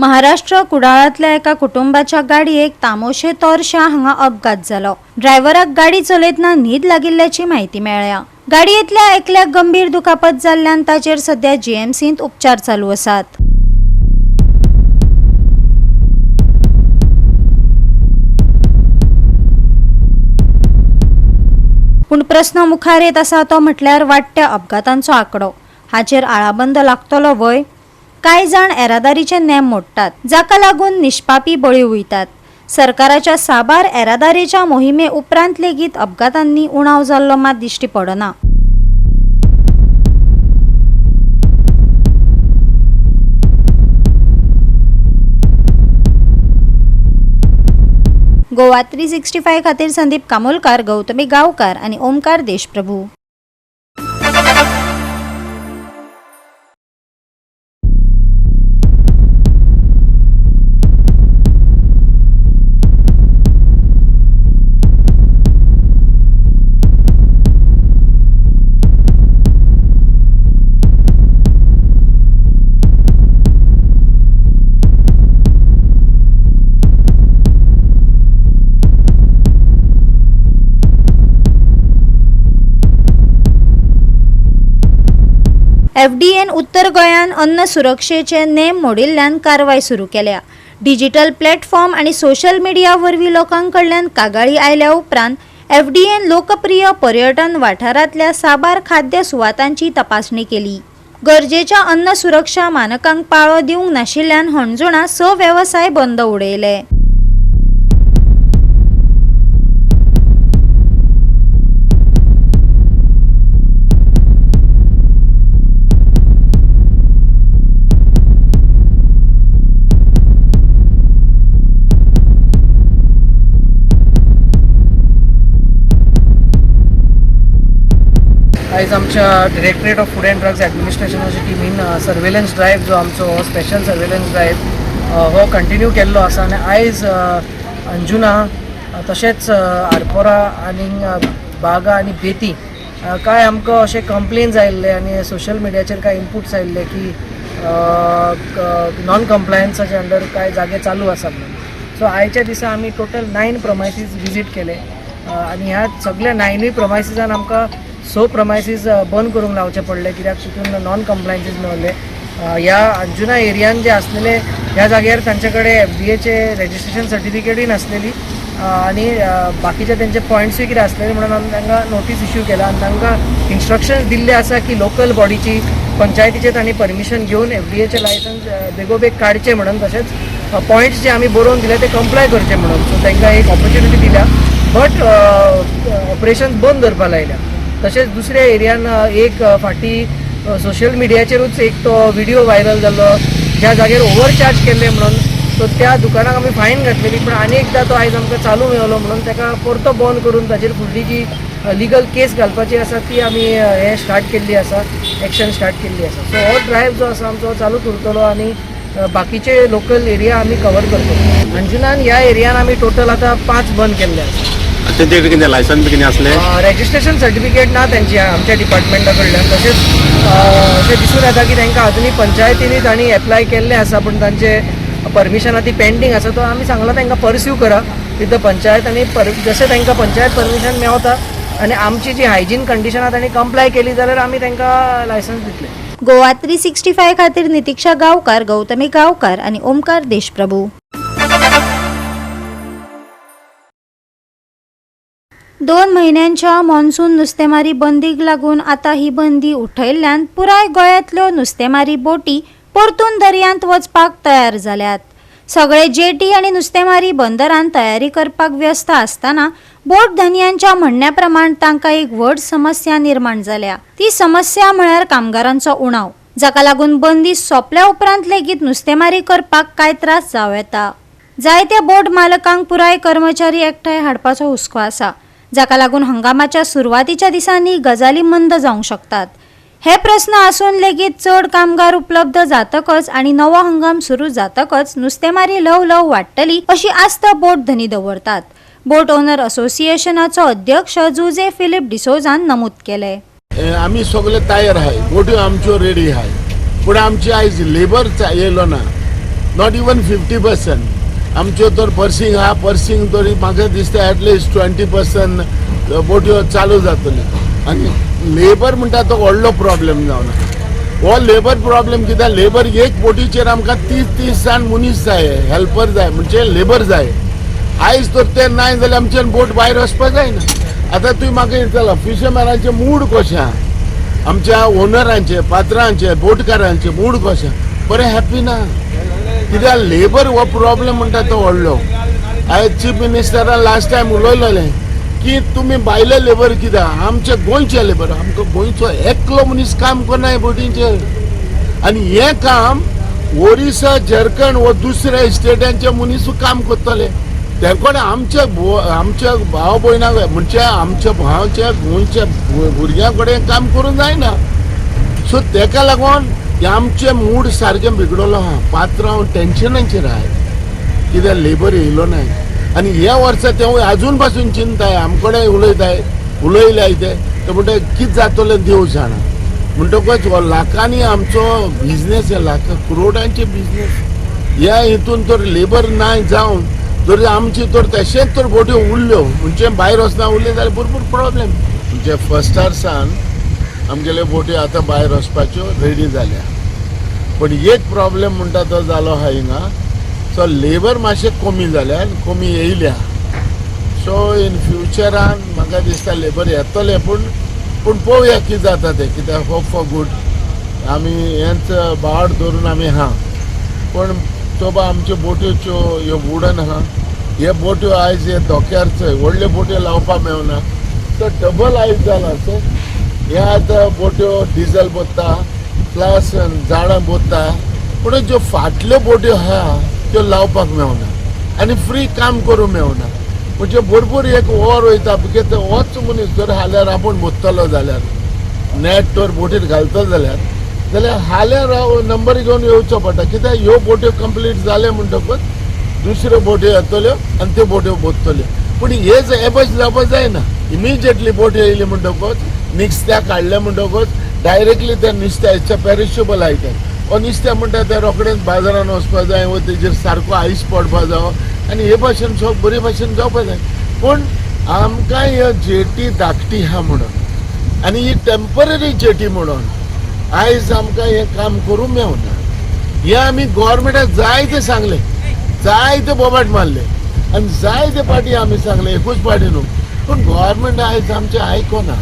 महाराष्ट्र कुडाळातल्या एका कुटुंबाच्या गाडयेक तामोशे तोरशा हांगा अपघात जालो। ड्रायव्हराक गाडी चलयतना न्हीद लागिल्ल्याची माहिती मेळ्ळ्या। गाडयेंतल्या एकल्याक गंभीर दुखापत जाल्ल्यान ताचेर सध्या जीएमसींत उपचार चालू आसात। पूण प्रश्न मुखार येत आसा तो म्हटल्यार वाडट्या अपघातांचो आंकडो। हाचेर आळाबंद लागतलो वय? कांय जाण येरादारीचे नेम मोडटात, जाका लागून निष्पापी बळी वयतात। सरकाराच्या साबार येरादारीच्या मोहिमे उपरांत लेगीत अपघातांनी उणाव जाल्लो मात दिश्टी पडना। गोवा 365 खातीर संदीप कामोलकार, गौतमी गांवकार आणि ओमकार देशप्रभू। एफडीएन उत्तर गोंयान अन्न सुरक्षेचे नेम मोडिल्ल्यान कारवाय सुरू केल्या। डिजिटल प्लॅटफॉर्म आणि सोशल मीडिया वरवीं लोकांकडल्यान कागाळी आयल्या उपरांत एफडीएन लोकप्रिय पर्यटन वाठारांतल्या साबार खाद्य सुवातांची तपासणी केली। गरजेच्या अन्न सुरक्षा मानकांक पाळो दिवंक नाशिल्ल्यान हणजुणा 6 वेवसाय बंद उडयले। आयज आमच्या directorate of food and drugs एडमिनिस्ट्रेशनाची टीमीन सर्वेलन्स ड्रायव्ह जो आमचो स्पेशल सर्वेलन्स ड्रायव्ह हो कंटिन्यू केल्लो आसा आनी आयज अंजुना तशेंच आरपोरा आनी बागा आनी बेती कांय आमकां अशे कंप्लेन्स आयिल्ले आनी सोशल मिडियाचेर कांय इनपुट्स आयिल्ले की नॉन कंप्लायन्साचे अंडर कांय जागे चालू आसा म्हणून। सो आयच्या दिसा आमी टोटल 9 प्रमायसीस विजीट केले आनी ह्या सगळ्या 9 प्रमायसिसान आमकां 6 प्रमायसीस बंद करूंक लावचे पडले, कित्याक तितून नॉन कंप्लायन्सीस मेळ्ळे। ह्या अंजुना एरियान जे आसलेले ह्या जाग्यार तांचे कडेन एफडीएचे रजिस्ट्रेशन सर्टिफिकेटूय नासलेली आनी बाकीचे तेंचे पॉयंट्सूय कितें आसलेले म्हणून आमी तांकां नोटीस इश्यू केला आनी तांकां इन्स्ट्रक्शन्स दिल्ले आसा की लोकल बॉडीची पंचायतीचे तांणी परमिशन घेवन एफडीएचे लायसन्स बेगोबेग काडचे म्हणून, तशेंच पॉयंट्स जे आमी बरोवन दिले ते कंप्लाय करचे म्हणून। सो तांकां एक ऑपॉर्च्युनिटी दिल्या, बट ऑपरेशन बंद करपाक लायल्या। तशेंच दुसऱ्या एरियान एक फाटी सोशल मिडियाचेरूच एक तो व्हिडिओ व्हायरल जाल्लो ज्या जाग्यार ओव्हरचार्ज केल्ले म्हणून। सो त्या दुकानाक आमी फायन घातलेली, पण आनी एकदां तो आयज आमकां चालू मेळलो म्हणून ताका परतो बंद करून ताचेर फुडली जी लिगल केस घालपाची आसा ती आमी हे स्टार्ट केल्ली आसा, एक्शन स्टार्ट केल्ली आसा। सो हो ड्रायव्ह जो आसा आमचो चालूच उरतलो आनी बाकीचे लोकल एरिया आमी कवर करतलो। अंजुनान ह्या एरियान आमी टोटल आतां 5 बंद केल्ले आसा। तेंचे कितें लायसन्स बी कितें असलें? रजिस्ट्रेशन सर्टिफिकेट ना तेंची आमच्या डिपार्टमेंटा कडल्यान। तशेंच अशें दिसून येता की तांकां अजुनूय पंचायतींनी तांणी एप्लाय केल्लें आसा, पूण तांचे परमिशनां ती पेंडींग आसा। तो आमी सांगला तांकां परस्यू करा विथ द पंचायत आनी जशें तांकां पंचायत परमिशन मेळता आनी आमची जी हायजीन कंडिशनां तांणी कंप्लाय केली जाल्यार आमी तांकां लायसन्स दितले। गोवा 365 खातीर नितीक्षा गांवकार, गौतमी गांवकार आणि ओमकार देशप्रभू। 2 महिन्यांच्या मॉन्सून नुस्तेमारी बंदीक लागून आता ही बंदी उठयल्ल्यान पुराय गोंयांतल्यो नुस्तेमारी बोटी परतून दर्यांत वचपाक तयार जाल्यात। सगळे जेटी आणि नुस्तेमारी बंदरांत तयारी करपाक व्यस्त आसतना बोट धन्यांच्या म्हणण्या प्रमाण तांकां एक व्हड समस्या निर्माण जाल्या। ती समस्या म्हळ्यार कामगारांचो उणाव, जाका लागून बंदी सोंपल्या उपरांत लेगीत नुस्तेमारी करपाक कांय त्रास जावं येता। जायत्या बोट मालकांक पुराय कर्मचारी एकठांय हाडपाचो हुस्को आसा, जाका लागून हंगामाच्या सुरवातीच्या दिसांनी गजाली मंद जावंक शकतात। हे प्रश्न आसून लेगीत चड कामगार उपलब्ध जातकच आणि नवो हंगाम सुरू जातकच नुस्तेमारी ल्हव वाडटली अशी आस्त बोट धनी दवरतात। बोट ओनर असोसिएशनाचो अध्यक्ष जुजे फिलिप डिसोजान नमूद केले। आम्ही सगळे तयार आहे, बोटी आमच्यो रेडी आहे, पण आमची आयज लेबर येयलो ना। Not even 50%. आमच्यो तर पर्सिंग आहा, पर्सिंग तरी म्हाका दिसता एटलिस्ट 20% बोट्यो चालू जातल्यो. आनी लेबर म्हणटा तो व्हडलो प्रॉब्लेम जावन हो लेबर प्रॉब्लेम कित्याक लेबर एक बोटीचेर आमकां 30 जाण मनीस जाय, हेल्पर जाय, म्हणजे लेबर जाय. आयज तर ते नाय जाल्यार आमच्यान बोट भायर वचपाक जायना. आतां तुवें म्हाका विचारला फिशरमॅनाचे मूड कशें आहा, आमच्या ओनरांचे, पात्रांचे, बोटकारांचे मूड कशें, बरें हॅप्पी ना. कित्याक लेबर हो प्रॉब्लेम म्हणटा तो व्हडलो. आयज चीफ मिनिस्टरान लास्ट टायम उलयलेलें की तुमी भायले लेबर कित्याक, आमचे गोंयचे लेबर, आमकां गोंयचो एकलो मनीस काम करना बोटींचेर. आनी हें काम ओरिसा, झारखंड वो दुसऱ्या स्टेटांचे मनीस काम करतले. तेकोडे आमच्या भाव भयणाक म्हणजे आमच्या भावाच्या गोंयच्या भुरग्यां कडेन काम करूंक जायना. सो तेका लागून आमचे मूड सारकें बिगडलो आहा. पात्रांव टेन्शनाचेर आहाय कित्याक लेबर येयलो नाय. आनी ह्या वर्सा ते अजून पासून चिंताय, आमकडे उलयल्याय ते म्हणटा कितें जातलें देव जाणा. म्हणटकच हो लाखांनी आमचो बिझनेस आहे, लाखां करोडांचे बिझनेस. ह्या हितून तर लेबर नाय जावन जर आमची तर तशेंच तर बोट्यो उरल्यो म्हणजे भायर वचना उरले जाल्यार भरपूर प्रॉब्लेम. म्हणजे फस्टार सावन आमगेल्यो बोट्यो आतां भायर वचपाच्यो रेडी जाल्या. पण एक प्रॉब्लेम म्हणटा तो जालो आहा हिंगा. सो लेबर मातशें कमी जाल्या, कमी येयल्या. सो इन फ्युचरान म्हाका दिसता लेबर येतले, पूण पळोवया कितें जाता तें. कित्याक होप फॉर गूड आमी हेंच बाड धरून आमी आहा. पण तो बा आमच्यो बोट्योच्यो ह्यो वुडन आहा, हे बोट्यो आयज हे धोक्यार व्हडल्यो बोट्यो लावपाक मेळना. तो डबल आयज जाला. सो हे आतां बोट्यो डिझल बोत्ता प्लस झाडां बोत्ता, पूण ज्यो फाटल्यो बोट्यो आहा त्यो लावपाक मेळना आनी फ्री काम करूंक मेळना. म्हणजे भरपूर एक ओवर वयता. कित्याक होच मनीस जर हाल्यार आपूण बोत्तलो जाल्यार नेट तर बोटीर घालतलो जाल्यार हाल्यार नंबर घेवन येवचो पडटा. कित्याक ह्यो बोट्यो कंप्लीट जाले म्हणटकच दुसऱ्यो बोट्यो येतल्यो आनी त्यो बोट्यो बोत्तल्यो. पूण हे एबज जावपाक जायना. इमिजिएटली बोट येयली म्हणटकच नुस्त्याक काडले म्हणटकच डायरेक्टली त्या नुस्त्याच्या पेरिशेबल आयटम हो नुस्तें म्हणटा तें रोखडेंच बाजारान वचपाक जाय वा तेजेर सारको आयस पडपाक जावो आनी हे भाशेन सगळें बरे भाशेन जावपाक जाय. पूण आमकां ह्यो जेटी धाकटी आहा म्हणून आनी ही टेम्पररी जेटी म्हणून आयज आमकां हें काम करूंक मेळना. हें आमी गोवोरमेंटाक जायते सांगलें, जायते बोबाट मारले आनी जायते पाटी आमी सांगले, एकूच पाटी न्हू. पूण गोवोरमेंट आयज आमचें आयकना.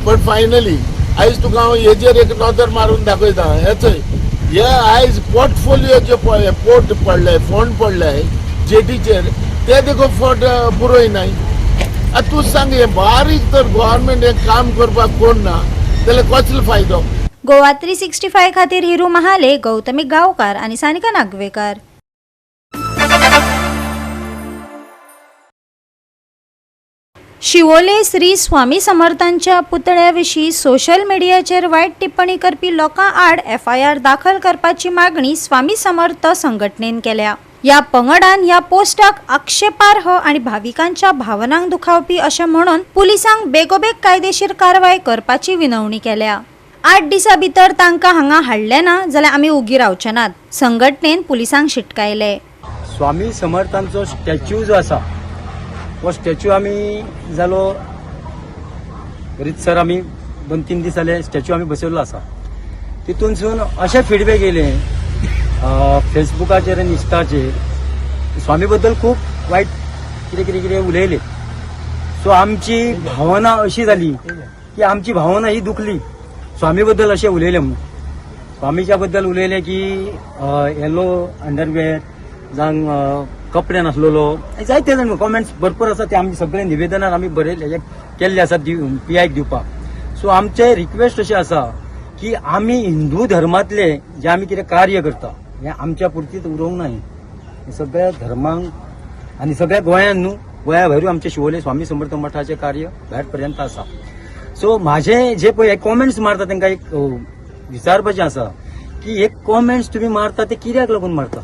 पण फायनली आयज तुका हांव हेजेर एक नजर मारून दाखयता. हे आयज पोर्टफोलियो जे पोर्ट पडले, फंड पडले जेटीचेर, ते देखो फंड पुरोय नाय. आतां तूं सांग, हे बारीक तर गोवोरमेंट हें काम करपाक कोण ना जाल्यार कसलो फायदो. गोवा 365 खातीर हिरू महाले, गौतमी गांवकार आणि सानिका नागवेकर. शिवोले श्री स्वामी समर्थांच्या पुतळ्याविशीं सोशल मीडियाचेर वायट टिप्पणी करपी लोकां आड FIR दाखल करपाची मागणी स्वामी समर्थ संघटनेन केल्या. या पंगडान ह्या पोस्टाक आक्षेपार्ह आणि भाविकांच्या भावनांक दुखावपी अशें म्हणून पुलिसांक बेगोबेग कायदेशीर कारवाय करपाची विनवणी केल्या. 8 दिसां भितर तांकां हांगा हाडले ना जाल्यार आमी उगी रावचे नात, संघटनेन पुलिसांक शिटकायले. स्वामी समर्थांचो स्टॅच्यू जो आसा हो स्टॅच्यू आमी जालो रितसर आमी 2-3 दीस जाले स्टॅच्यू आमी बसयल्लो आसा. तितूनसून अशें फीडबॅक येयलें फेसबुकाचेर आनी इंस्टाचेर स्वामी बद्दल खूब वायट कितें उलयले. सो आमची भावना अशी जाली की आमची भावना ही दुखली. स्वामी बद्दल अशें उलयलें म्हणून स्वामीच्या बद्दल उलयलें की येलो अंडरवेअर जावं कपडे नासलेलो, जायते जाण कॉमेंट्स भरपूर आसा. ते आमी सगळे निवेदनार आमी बरयले केल्ले आसा PIक दिवपाक. सो आमचे रिक्वेस्ट अशें आसा की आमी हिंदू धर्मांतले जे आमी कितें कार्य करता हें आमच्या पुरतीच उरोवंक ना. हें सगळ्या धर्मांक आनी सगळ्या गोंयांत न्हू, गोंया भायरूय आमचे शिवोले स्वामी समर्थ मठाचें कार्य भायर पर्यंत आसा. सो म्हाजे जे पळय कॉमेंट्स मारता तांकां एक विचारपाचें आसा की हे कॉमेंट्स तुमी मारता ते कित्याक लागून मारता.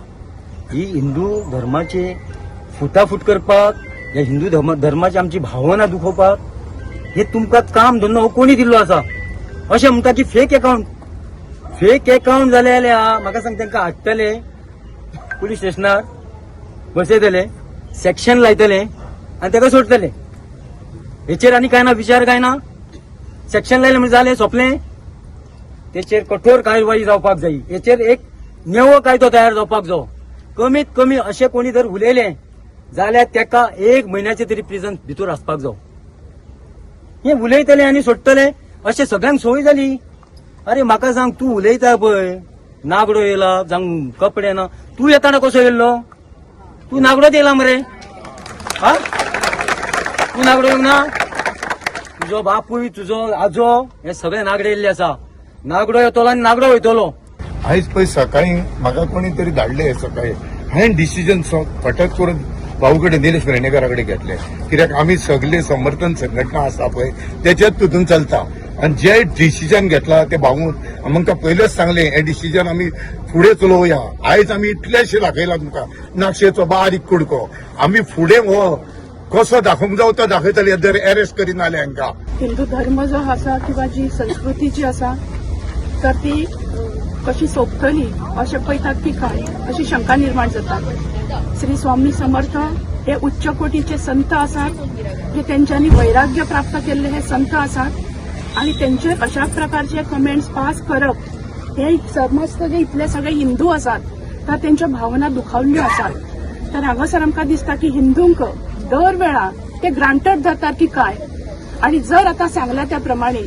ही हिंदू धर्माचे फुटाफूट करपाक, ह्या हिंदू धर्माची आमची भावना दुखोवपाक हे तुमकां काम धंदो हो कोणी दिल्लो आसा. अशें म्हणटा की फेक अकाउंट जाले जाल्यार म्हाका सांग तांकां हाडटले पुलीस स्टेशनार बसयतले, सेक्शन लायतले आणि ताका सोडटले. हेचेर आनी काय ना, विचार काय ना. सेक्शन लायले म्हणजे जालें, सोंपलें. तेचेर कठोर कारवाई जावपाक जाय. हेचेर एक नेवो कायदो तयार जावपाक जाय. कमीत कमी अशें कोणी जर उलयलें जाल्यार ताका 1 म्हयन्याचे तरी प्रिझन भितर आसपाक जाय. हे उलयतले आनी सोडटले अशें सगळ्यांक संवय जाली. अरे म्हाका सांग, तूं उलयता पळय, नागडो येयला जावं कपडे ना, तूं येताना कसो येयल्लो? तूं नागडोच येयला मरे, हा? तूं नागडो येवंक ना? तुजो बापूय, तुजो आजो, हे सगळे नागडे येयल्ले आसा. नागडो येतलो आनी नागडो वयतलो. आयज पळय सकाळी म्हाका कोणी तरी धाडले सकाळी, हांवें डिसिजन फटक करून भाऊ कडेन निलेश पेडणेकरा कडेन घेतले. कित्याक आमी सगळे समर्थन संघटना आसा पळय त्याच्यात तितून चलता. आणि जे डिसिजन घेतला ते भाऊन आमकां पयलेच सांगले, हे डिसिजन आमी फुडें चलोवया. आयज आमी इतलेशे दाखयला तुमकां, नाक्षेचो बारीक कुडको. आमी फुडें हो कसो दाखोवंक जावं तो दाखयतले, जर अरेस्ट करीन जाल्यार हांकां. हिंदू धर्म जो आसा किंवा जी संस्कृती जी आसा तर ती कशी सोंपतली अशें पळयतात की काय अशी शंका निर्माण जाता. श्री स्वामी समर्थ हे उच्च कोटीचे संत आसात, हे त्यांच्यानी वैराग्य प्राप्त केलेले हे संत आसात आणि त्यांचे अशा प्रकारचे कमेंट्स पास करप हे समस्त जे इतले सगळे हिंदू आसात तर त्यांच्या भावना दुखावल्यो आसात. तर हांगासर आमकां दिसता की हिंदूंक दर वेळा ते ग्रांटेड धरतात की काय. आणि जर आता सांगला त्या प्रमाणे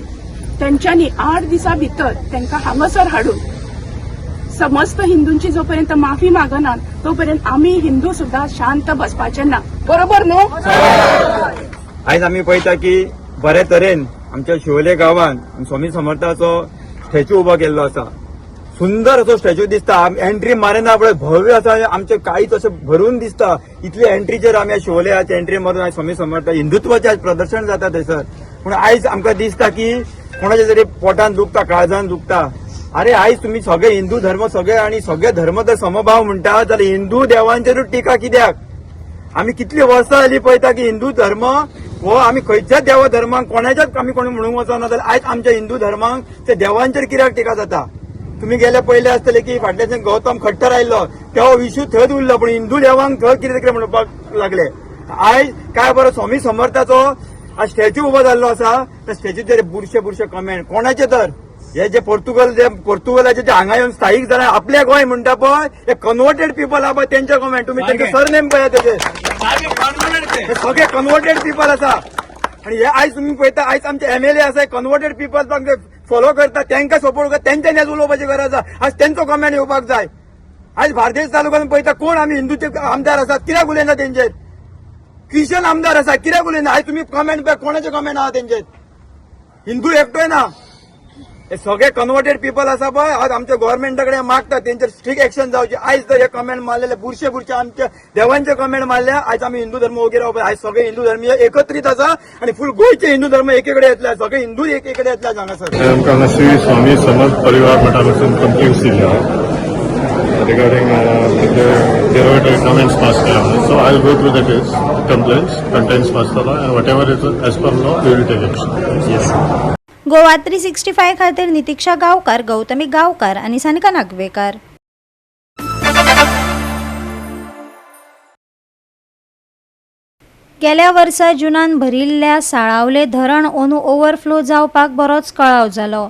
त्यांच्यानी 8 दिसा भितर त्यांना हांगासर हाडून समस्त हिंदूंची जोपर्यंत माफी मागनात तोपर्यंत आम्ही हिंदू सुद्धा शांत बसपाचे ना. बरोबर न्हू? आयज आमी पळयता की बरे तरेन आमच्या शिवोले गांवांत स्वामी समर्थाचो स्टॅच्यू उबो केल्लो आसा. सुंदर असो स्टॅच्यू दिसता. एंट्री मारना पळय भव्य आसा, आमचे काळीच अशें भरून दिसता. इतले एंट्रीचेर आमी शिवोलेच्या एंट्री मारून स्वामी समर्थ हिंदुत्वाचें प्रदर्शन जाता थंयसर. पूण आयज आमकां दिसता की कोणाच्या तरी पोटान दुखता, काळजान दुखता. अरे आयज तुम्ही सगळे हिंदू धर्म सगळे आणि सगळे धर्म जर समभाव म्हणटा जाल्यार हिंदू देवांचेरूच टिका कित्याक? आमी कितली वर्सां जाली पळयता की हिंदू धर्म हो आमी खंयच्याच देवा धर्मांक कोणाच्याच आमी कोणी म्हणूंक वचना, जाल्यार आयज आमच्या हिंदू धर्मांक ते देवांचेर कित्याक टिका जाता? तुम्ही गेले पहिले आसतले की फाटल्याचे गौतम खट्टर आयिल्लो तेव्हा इश्यू थंयच उरलो, पण हिंदू देवांक थंय कितें कितें म्हणपाक लागले. आयज काय बरो स्वामी समर्थाचो स्टॅच्यू उबो जाल्लो आसा, त्या स्टॅच्यूचेर बुरशे कमेंट कोणाचे तर हे जे पोर्तुगलाचे जे हांगा येवन स्थायीक जाल्यार आपले गोंय म्हणटा पळय हे कन्वर्टेड पीपल आहा पळय तेंचे कमेंट तुम्ही तेंचे सरनेम पळया तेजे सगळे कन्वर्टेड पीपल आसा. आणि हे आयज तुम्ही पळयता आयज आमचे MLA आसा कन्वर्टेड पीपल फॉलो करता, तांकां सपोर्ट करता, तेंच्यानी आज उलोवपाची गरज आसा. आज तेंचो कमेंट येवपाक जाय. आज बार्देस तालुक्यात पळयता कोण आमी हिंदूचे आमदार आसात, कित्याक उलयना तेंचेर? ख्रिश्चन आमदार आसा, कित्याक उलयना? आज तुम्ही कमेंट पळय कोणाचे कमेंट आहा तेंचेर? हिंदू एकटोय ना, हे सगळे कन्वर्टेड पीपल आसा पळय. आज आमच्या गव्हर्नमेंटा कडेन मागता तेंचेर स्ट्रिक्ट एक्शन जावची. आयज जर हे कमेंट मारलेले बुरशे आमच्या देवांचे कमेंट मारले, आयज आमी हिंदू धर्म वगैरे रावपा. आयज सगळे हिंदू धर्मीय एकत्रित आसा आणि फुल गोंयचे हिंदू धर्म एकेकडे येतले, सगळे हिंदू एकेकडे येतले हांगासर. आमकां हांगा श्री स्वामी समर्थ परिवार मठा कडसून कंप्लेंट्स दिल्या रिगार्डिंग derogatory comments passed केला. So I'll go through the case, complaints, contents passed the law and whatever is as per law we will take action. Yes. Goa 365 खातीर नितीक्षा गांवकार, गौतमी गांवकार आणि सानिका नागवेकर. गेल्या वर्सा जुनान भरिल्ल्या साळावले धरण अंदू ओव्हरफ्लो जावपाक बरोच कळाव जालो.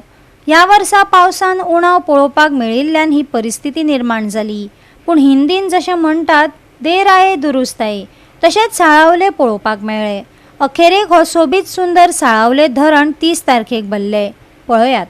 ह्या वर्सा पावसान उणाव पळोवपाक मेळिल्ल्यान ही परिस्थिती निर्माण जाली. पूण हिंदीन जशें म्हणटात देर आये दुरुस्त आये तशेंच साळावले पळोवपाक मेळ्ळे. अखेरेक हो सोबीत सुंदर साळावले धरण 30 तारखेक भरले. पळयात.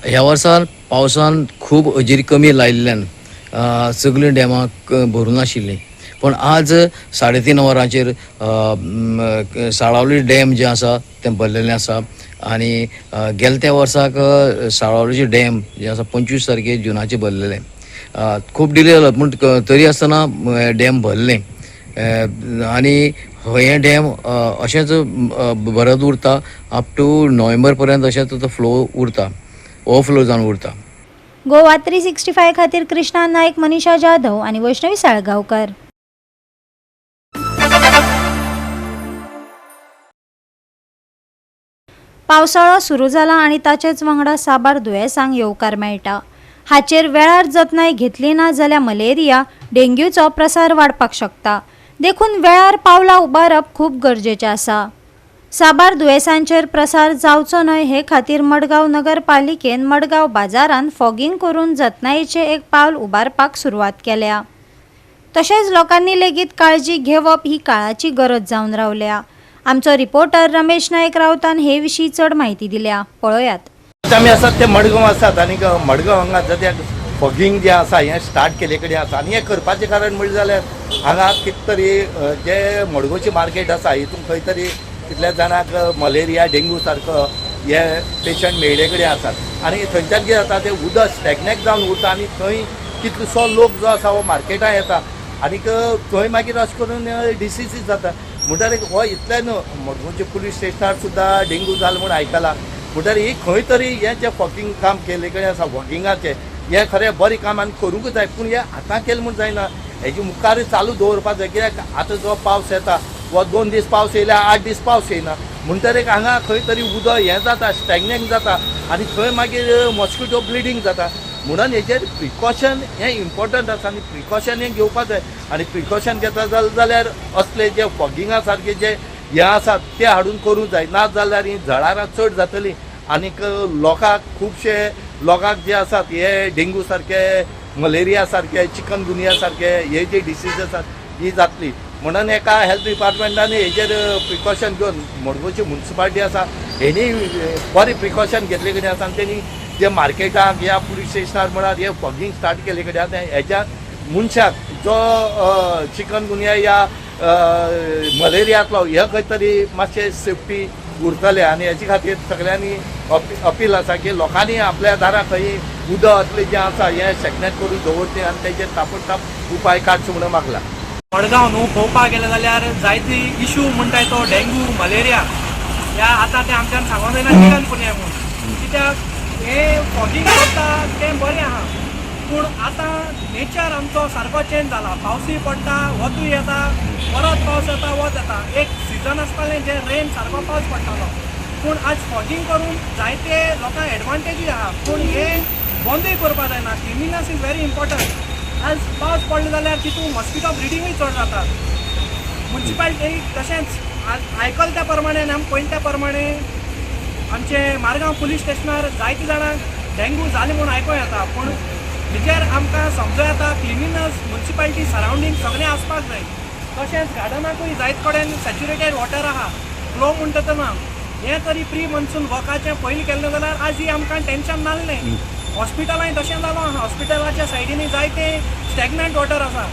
ह्या वर्सा पावसान खूब हजेरी कमी लायिल्ल्यान सगळीं डॅमाक भरून आशिल्लीं. पण आज 3.5 वरांचेर साळावली डॅम जे आसा तें भरलेलें आसा. आनी गेल्या त्या वर्साक साळावलीचे डॅम जे आसा 25 तारखेक जुनाचे भरलेले. खूब डिले जालो पूण तरी आसतना डॅम भरलें. आनी हे डॅम अशेंच भरत उरता अप टू नोव्हेंबर पर्यंत अशेंच तो फ्लो उरता, ओवरफ्लो जावन उरता. गोवा 365 खातीर कृष्णा नायक, मनीषा जाधव आनी वैष्णवी साळगांवकर. पावसाळो सुरू जाला आनी ताचेच वांगडा साबार दुयेंसांक येवकार मेळटा. हाचेर वेळार जतनाय घेतली ना जाल्यार मलेरिया, डेंग्यूचो प्रसार वाडपाक शकता. देखून वेळार पावलां उबारप खूब गरजेचें आसा. साबार दुयेंसांचेर प्रसार जावचो न्हय हे खातीर मडगांव नगरपालिकेन मडगांव बाजारांत फॉगिंग करून जतनायेचें एक पावल उबारपाक सुरवात केल्या. तशेंच लोकांनी लेगीत काळजी घेवप ही काळाची गरज जावन रावल्या. आमचो रिपोर्टर रमेश नायक रावतान हे विशीं चड म्हायती दिल्या. पळयात. आमी आसात ते मडगांव आसात आनी मडगांव हांगा सद्याक फॉगिंग जे आसा हें स्टार्ट केले कडेन आसा आनी हें करपाचें कारण म्हणलें जाल्यार हांगा कितें तरी जे मडगांवची मार्केट आसा हितून खंय तरी कितल्या जाणांक मलेरिया डेंग्यू सारको हे पेशंट मेळ्ळे कडेन आसात आनी थंयच्यान कितें जाता तें उदक स्टॅग्नेट जावन उरता आनी थंय कितलोसो लोक जो आसा हो मार्केटां येता आनीक थंय मागीर अशें करून डिसीजीस जाता. म्हणटकीर हो इतले न्हू मडगांवचे पुलीस स्टेशनार सुद्दां डेंग्यू जालो म्हूण आयकलां. म्हणटकीर ही खंय तरी हें जें फॉगिंग काम केले कडेन आसा फॉगिंगाचें हें खरें बरें काम आनी करूंकच जाय पूण हें आतां केलें म्हूण जायना. हेजी मुखार चालू दवरपाक जाय कित्याक आतां जो पावस येता व 2 दीस पावस येयल्यार 8 दीस पावस येयना म्हणटकीर हांगा खंय तरी उदक हें जाता स्टॅग्नेट जाता आनी थंय मागीर मॉस्किटो ब्लिडींग जाता. म्हणून हेजेर प्रिकॉशन हें इम्पॉर्टंट आसा आनी प्रिकॉशन हें घेवपाक जाय आनी प्रिकॉशन घेता जाल्यार असले जे फॉगिंगा सारके जे हें आसात ते हाडून करूंक जाय ना जाल्यार ही जळारां चड जातलीं आनीक लोकांक खुबशे लोकांक जे आसात हे डेंग्यू सारके मलेरिया सारके चिकनगुनिया सारके हे जे डिसीज आसात ही जातली. म्हणून एका हेल्थ डिपार्टमेंटान हेजेर प्रिकॉशन घेवन मडगांवची म्युनिसिपालिटी आसा हेणी बरें प्रिकॉशन घेतले कडेन आसा आनी तेणी जे मार्केटाक या पुलीस स्टेशनार म्हणात हे फॉगिंग स्टार्ट केले कडेन आसा हेज्या मनशाक जो चिकनगुनिया या मलेरियांतलो हे खंय तरी मातशें सेफ्टी उरतले आनी हेचे खातीर सगळ्यांनी अपील आसा की लोकांनी आपल्या दारां खंय उदक असलें जें आसा हें स्टॅग्नेट करून दवरचें आनी तेजेर ताबडतोब उपाय काडचो म्हणून मागला. मडगांव न्हू पळोवपाक गेले जाल्यार जायती इशू म्हणटाय तो डेंग्यू मलेरिया ह्या आतां तें आमच्यान सांगूंक जायना चिकनगुनिया म्हणून कित्याक हें फॉगिंग करता तें बरें आहा पूण आतां नेचर आमचो सारको चेंज जाला. पावसूय पडटा वतूय येता परत पावस येता वत येता. एक सिजन आसतालें जे रेन सारको पावस पडटालो पूण आज फॉगिंग करून जायते लोकांक एडवांटेजूय आहा पूण हें बंदूय करपाक जायना. Cleanliness is very important. आज पावस पडलो जाल्यार तितून मॉस्किटो ब्रिडींगूय चड जाता. म्युनिसिपालिटी तशेंच आयकल त्या प्रमाणे आनी आमी पळयले त्या प्रमाणे आमचे मारगांव पुलीस स्टेशनार जायते जाणांक डेंग्यू जाले म्हणून आयकूं येता पूण हेजेर आमकां समजूं येता क्लिनिनेस म्युनिसिपालिटी सरावंडींग सगळें आसपाक जाय. तशेंच गार्डनाकूय जायते कडेन सॅच्युरेटेड वॉटर आहा फ्लो म्हणटा तेन्ना हें तरी प्री मॉन्सून वर्काचें पयलीं केल्लें जाल्यार आज ही आमकां टेन्शन नासलें. हॉस्पिटलांय तशें जालो आहा हॉस्पिटलाच्या सायडीनी जायते स्टॅग्नंट वॉटर आसा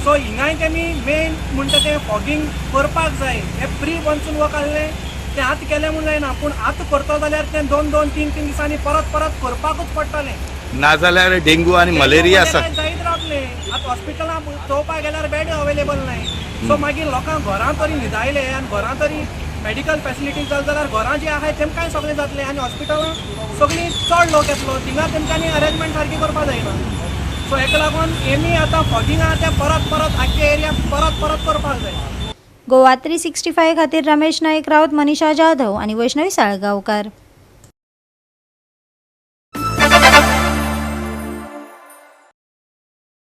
सो हिंगाय तेमी मेन म्हणटा तें फॉगिंग करपाक जाय. हें प्री मॉन्सून वर्क आसलें तें आतां केलें म्हूण जायना पूण आतां करता जाल्यार तें 2-3 दिसांनी परत करपाकूच पडटलें नाजाल्यार डेंग्यू आनी मलेरिया आसा जायत रावतले. आतां हॉस्पिटलां चोवपाक गेल्यार बेड अवेलेबल नाय सो मागीर लोकांक घरां तरी न्हिदायले आनी घरां तरी मेडिकल फॅसिलिटीज जाल जाल्यार घरां जी आहाय तेमकांय सगळें जातलें आनी हॉस्पिटलां सगळीं चड लोक येतलो थिंगा तेमच्यांनी अरेंजमेंट सारकी करपाक जायना. सो हेका लागून एमी आतां फॉगिंग आहा तें परत आख्या एरियाक परत करपाक जाय. गोवा 365 खातीर रमेश नायक रावत, मनीषा जाधव आनी वैष्णवी साळगांवकर.